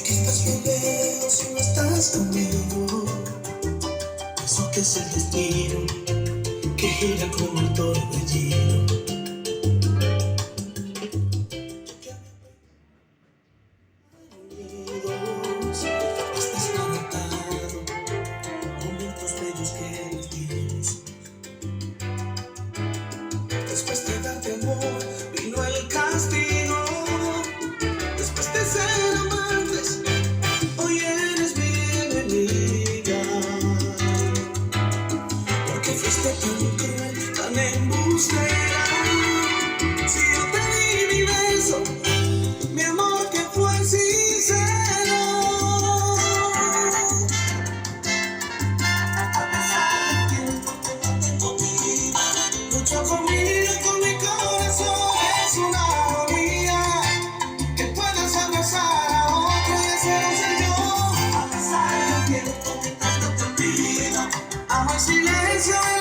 que estás muy lejos si no estás conmigo. Eso que es el destino, que gira como el torbellino. Hasta estar atado, momentos bellos que nos dimos. Después de darte amor, vino el castigo. Después de ser amantes, hoy eres mi enemiga. Porque fuiste tan cruel, tan embustera. Si yo te di mi beso, mi amor que fue sincero. A pesar del tiempo que no tengo vida, lucho conmigo, con mi corazón. Es una agonía que puedas abrazar a otro y deseo ser yo. A pesar del tiempo que tanto te olvido, amo el silencio.